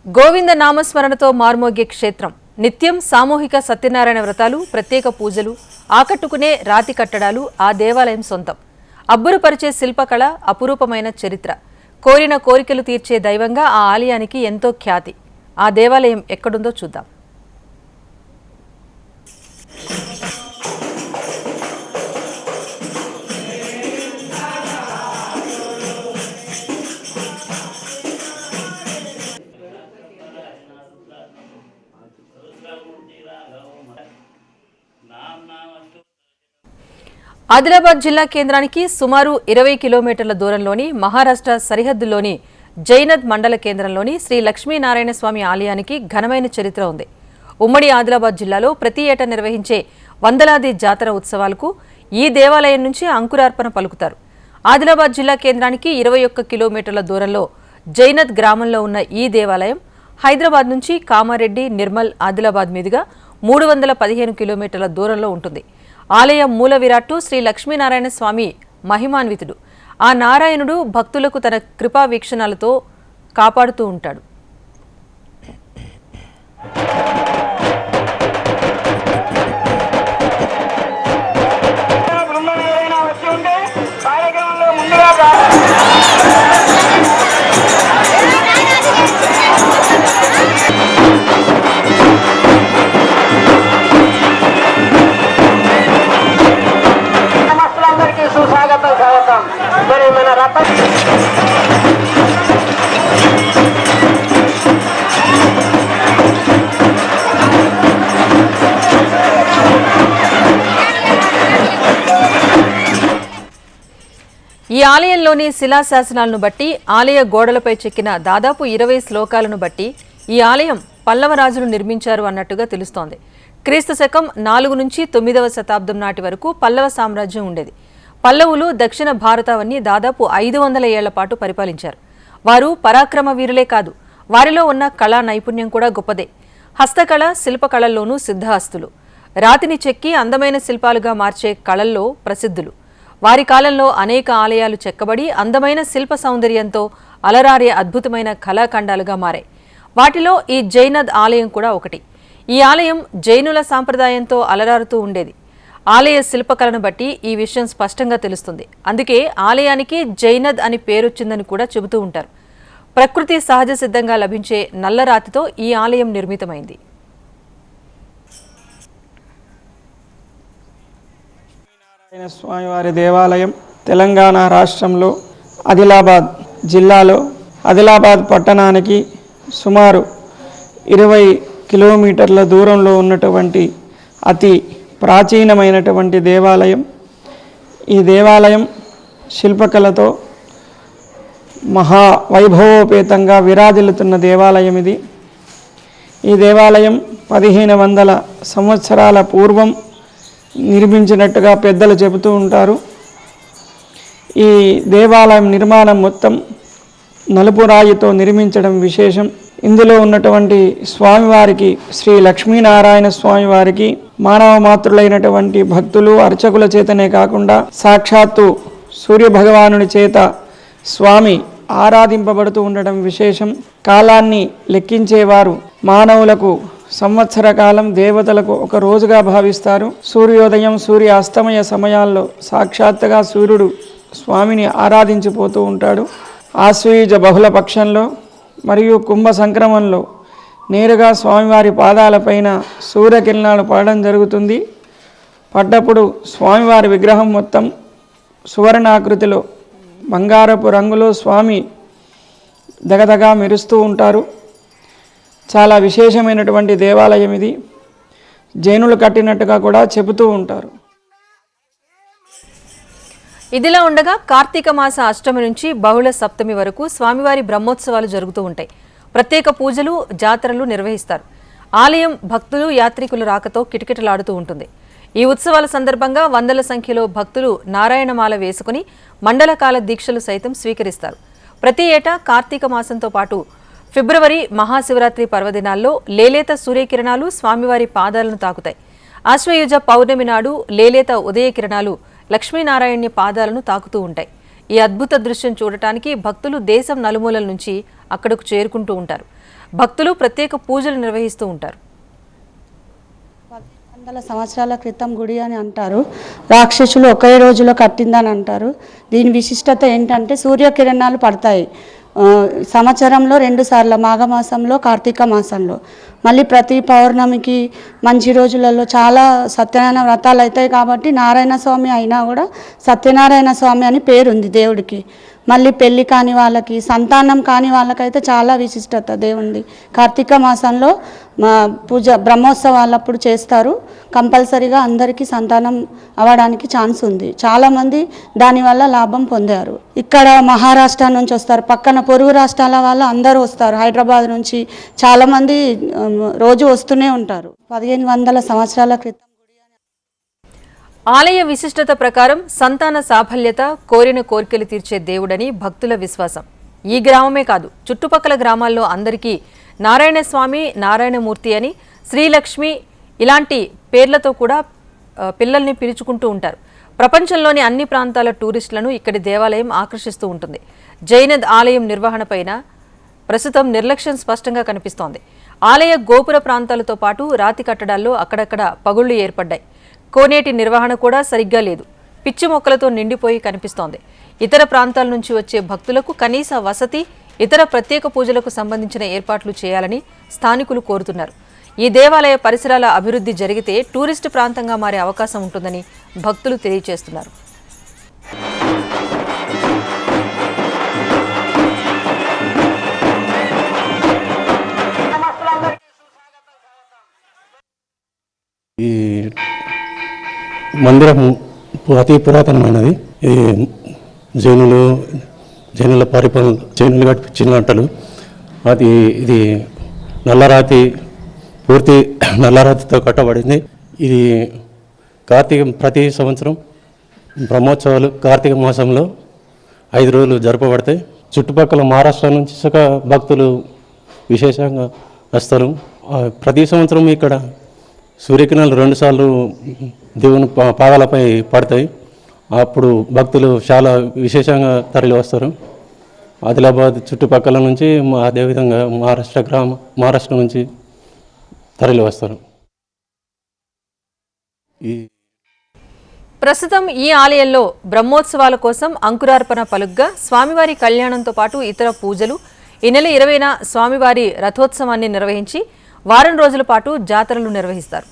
గోవింద నామస్మరణతో మార్మోగే క్షేత్రం. నిత్యం సామూహిక సత్యనారాయణ వ్రతాలు, ప్రత్యేక పూజలు, ఆకట్టుకునే రాతి కట్టడాలు ఆ దేవాలయం సొంతం. అబ్బురుపరిచే శిల్పకళ, అపురూపమైన చరిత్ర. కోరిన కోరికలు తీర్చే దైవంగా ఆ ఆలయానికి ఎంతో ఖ్యాతి. ఆ దేవాలయం ఎక్కడుందో చూద్దాం. ఆదిలాబాద్ జిల్లా కేంద్రానికి సుమారు 20 కిలోమీటర్ల దూరంలోని మహారాష్ట్ర సరిహద్దులోని జైనద్ మండల కేంద్రంలోని శ్రీ లక్ష్మీనారాయణ స్వామి ఆలయానికి ఘనమైన చరిత్ర ఉంది. ఉమ్మడి ఆదిలాబాద్ జిల్లాలో ప్రతి ఏటా నిర్వహించే వందలాది జాతర ఉత్సవాలకు ఈ దేవాలయం నుంచి అంకురార్పణ పలుకుతారు. ఆదిలాబాద్ జిల్లా కేంద్రానికి 21 కిలోమీటర్ల దూరంలో జైనద్ గ్రామంలో ఉన్న ఈ దేవాలయం హైదరాబాద్ నుంచి కామారెడ్డి, నిర్మల్, ఆదిలాబాద్ మీదుగా 315 కిలోమీటర్ల దూరంలో ఉంటుంది. ఆలయ మూల విరాట్టు శ్రీ లక్ష్మీనారాయణ స్వామి మహిమాన్వితుడు. ఆ నారాయణుడు భక్తులకు తన కృపా వీక్షణాలతో కాపాడుతూ ఉంటాడు. ఈ ఆలయంలోని శిలాశాసనాలను బట్టి, ఆలయ గోడలపై చెక్కిన దాదాపు 20 శ్లోకాలను బట్టి ఈ ఆలయం పల్లవరాజులు నిర్మించారు అన్నట్టుగా తెలుస్తోంది. క్రీస్తు శకం 4 నుంచి 9వ శతాబ్దం నాటి వరకు పల్లవ సామ్రాజ్యం ఉండేది. పల్లవులు దక్షిణ భారతావన్ని దాదాపు 500 ఏళ్ల పాటు పరిపాలించారు. వారు పరాక్రమ వీరులే కాదు, వారిలో ఉన్న కళా నైపుణ్యం కూడా గొప్పదే. హస్తకళ, శిల్పకళల్లోనూ సిద్ధహస్తులు. రాతిని చెక్కి అందమైన శిల్పాలుగా మార్చే కళల్లో ప్రసిద్ధులు. వారి కాలంలో అనేక ఆలయాలు చెక్కబడి అందమైన శిల్ప సౌందర్యంతో అలరారే అద్భుతమైన కళాఖండాలుగా మారాయి. వాటిలో ఈ జైనద్ ఆలయం కూడా ఒకటి. ఈ ఆలయం జైనుల సాంప్రదాయంతో అలరారుతూ ఉండేది. ఆలయ శిల్పకళను బట్టి ఈ విషయం స్పష్టంగా తెలుస్తుంది. అందుకే ఆలయానికి జైనద్ అని పేరొచ్చిందని కూడా చెబుతూ ఉంటారు. ప్రకృతి సహజ సిద్ధంగా లభించే నల్లరాతితో ఈ ఆలయం నిర్మితమైంది. స్వామివారి దేవాలయం తెలంగాణ రాష్ట్రంలో ఆదిలాబాద్ జిల్లాలో ఆదిలాబాద్ పట్టణానికి సుమారు 20 కిలోమీటర్ల దూరంలో ఉన్నటువంటి అతి ప్రాచీనమైనటువంటి దేవాలయం. ఈ దేవాలయం శిల్పకళతో మహా వైభవోపేతంగా విరాజిల్లుతున్న దేవాలయం ఇది. ఈ దేవాలయం 1500 సంవత్సరాల పూర్వం నిర్మించినట్టుగా పెద్దలు చెబుతూ ఉంటారు. ఈ దేవాలయం నిర్మాణం మొత్తం నలుపు రాయితో నిర్మించడం విశేషం. ఇందులో ఉన్నటువంటి స్వామివారికి, శ్రీ లక్ష్మీనారాయణ స్వామివారికి మానవ మాతృలైనటువంటి భక్తులు, అర్చకుల చేతనే కాకుండా సాక్షాత్తు సూర్యభగవానుని చేత స్వామి ఆరాధింపబడుతూ ఉండడం విశేషం. కాలాన్ని లెక్కించేవారు మానవులకు సంవత్సర కాలం, దేవతలకు ఒక రోజుగా భావిస్తారు. సూర్యోదయం, సూర్య అస్తమయ సమయాల్లో సాక్షాత్తుగా సూర్యుడు స్వామిని ఆరాధించిపోతూ ఉంటాడు. ఆశ్వయుజ బహుళ పక్షంలో మరియు కుంభ సంక్రమంలో నేరుగా స్వామివారి పాదాలపైన సూర్యకిరణాలు పడడం జరుగుతుంది. పడ్డప్పుడు స్వామివారి విగ్రహం మొత్తం సువర్ణాకృతిలో బంగారపు రంగులో స్వామి దగదగా మెరుస్తూ ఉంటారు. చాలా విశేషమైనటువంటి దేవాలయం ఇది. జైనులు కట్టినట్టుగా కూడా చెబుతూ ఉంటారు. ఇదిలా ఉండగా కార్తీక మాస అష్టమి నుంచి బహుళ సప్తమి వరకు స్వామివారి బ్రహ్మోత్సవాలు జరుగుతూ ఉంటాయి. ప్రత్యేక పూజలు, జాతరలు నిర్వహిస్తారు. ఆలయం భక్తులు, యాత్రికుల రాకతో కిటకిటలాడుతూ ఉంటుంది. ఈ ఉత్సవాల సందర్భంగా వందల సంఖ్యలో భక్తులు నారాయణమాల వేసుకుని మండలకాల దీక్షలు సైతం స్వీకరిస్తారు. ప్రతి ఏటా కార్తీక మాసంతో పాటు ఫిబ్రవరి మహాశివరాత్రి పర్వదినాల్లో లేలేత సూర్యకిరణాలు స్వామివారి పాదాలను తాకుతాయి. ఆశ్వయుజ పౌర్ణమి నాడు లేలేత ఉదయకిరణాలు లక్ష్మీనారాయణ పాదాలను తాకుతూ ఉంటాయి. ఈ అద్భుత దృశ్యం చూడటానికి భక్తులు దేశం నలుమూలల నుంచి అక్కడకు చేరుకుంటూ ఉంటారు. భక్తులు ప్రత్యేక పూజలు నిర్వహిస్తూ ఉంటారు. 100 సంవత్సరాల క్రితం గుడి అని అంటారు. రాక్షసులు ఒకే రోజులో కట్టిందని అంటారు. దీని విశిష్టత ఏంటంటే సూర్యకిరణాలు పడతాయి సంవత్సరంలో 2 సార్లు, మాఘమాసంలో, కార్తీక మాసంలో. మళ్ళీ ప్రతి పౌర్ణమికి మంచి రోజులలో చాలా సత్యనారాయణ వ్రతాలు అవుతాయి కాబట్టి నారాయణ స్వామి అయినా కూడా సత్యనారాయణ స్వామి అని పేరుంది దేవుడికి. మళ్ళీ పెళ్ళి కాని వాళ్ళకి, సంతానం కాని వాళ్ళకైతే చాలా విశిష్టత దేవుంది. కార్తీక మాసంలో పూజ బ్రహ్మోత్సవాలప్పుడు చేస్తారు. కంపల్సరీగా అందరికీ సంతానం అవ్వడానికి ఛాన్స్ ఉంది. చాలామంది దానివల్ల లాభం పొందారు. ఇక్కడ మహారాష్ట్ర నుంచి వస్తారు, పక్కన పొరుగు రాష్ట్రాల వాళ్ళు అందరూ వస్తారు. హైదరాబాద్ నుంచి చాలామంది రోజు వస్తూనే ఉంటారు. 1500 సంవత్సరాల క్రితం ఆలయ విశిష్టత ప్రకారం సంతాన సాఫల్యత, కోరిన కోరికలు తీర్చే దేవుడని భక్తుల విశ్వాసం. ఈ గ్రామమే కాదు, చుట్టుపక్కల గ్రామాల్లో అందరికీ నారాయణస్వామి, నారాయణమూర్తి అని, శ్రీలక్ష్మి ఇలాంటి పేర్లతో కూడా పిల్లల్ని పిలుచుకుంటూ ఉంటారు. ప్రపంచంలోని అన్ని ప్రాంతాల టూరిస్టులను ఇక్కడి దేవాలయం ఆకర్షిస్తూ ఉంటుంది. జైనద్ ఆలయం నిర్వహణపైన ప్రస్తుతం నిర్లక్ష్యం స్పష్టంగా కనిపిస్తోంది. ఆలయ గోపుర ప్రాంతాలతో పాటు రాతి కట్టడాల్లో అక్కడక్కడ పగుళ్లు ఏర్పడ్డాయి. కోనేటి నిర్వహణ కూడా సరిగ్గా లేదు. పిచ్చి మొక్కలతో నిండిపోయి కనిపిస్తోంది. ఇతర ప్రాంతాల నుంచి వచ్చే భక్తులకు కనీస వసతి, ఇతర ప్రత్యేక పూజలకు సంబంధించిన ఏర్పాట్లు చేయాలని స్థానికులు కోరుతున్నారు. ఈ దేవాలయ పరిసరాల అభివృద్ధి జరిగితే టూరిస్టు ప్రాంతంగా మారే అవకాశం ఉంటుందని భక్తులు తెలియజేస్తున్నారు. ఈ మందిరము అతి పురాతనమైనది. ఈ జైనుల పరిపాలన, జైనులు కట్టించిన అంటలు. ఇది నల్లరాతి, పూర్తి నల్లరాతితో కట్టబడింది. ఇది ప్రతి సంవత్సరం బ్రహ్మోత్సవాలు కార్తీక మాసంలో 5 రోజులు జరపబడతాయి. చుట్టుపక్కల మహారాష్ట్ర నుంచి భక్తులు విశేషంగా వస్తారు. ప్రతి సంవత్సరం ఇక్కడ సూర్యకిరణాలు 2 సార్లు దేవుని పాదాలపై పడతాయి. అప్పుడు భక్తులు చాలా విశేషంగా తరలి వస్తారు. ఆదిలాబాద్ చుట్టుపక్కల నుంచి, అదేవిధంగా మహారాష్ట్ర నుంచి తరలి వస్తారు. ప్రస్తుతం ఈ ఆలయంలో బ్రహ్మోత్సవాల కోసం అంకురార్పణ పలుగ్గా స్వామివారి కళ్యాణంతో పాటు ఇతర పూజలు, ఈ నెల 20న స్వామివారి రథోత్సవాన్ని నిర్వహించి వారం రోజుల పాటు జాతరలు నిర్వహిస్తారు.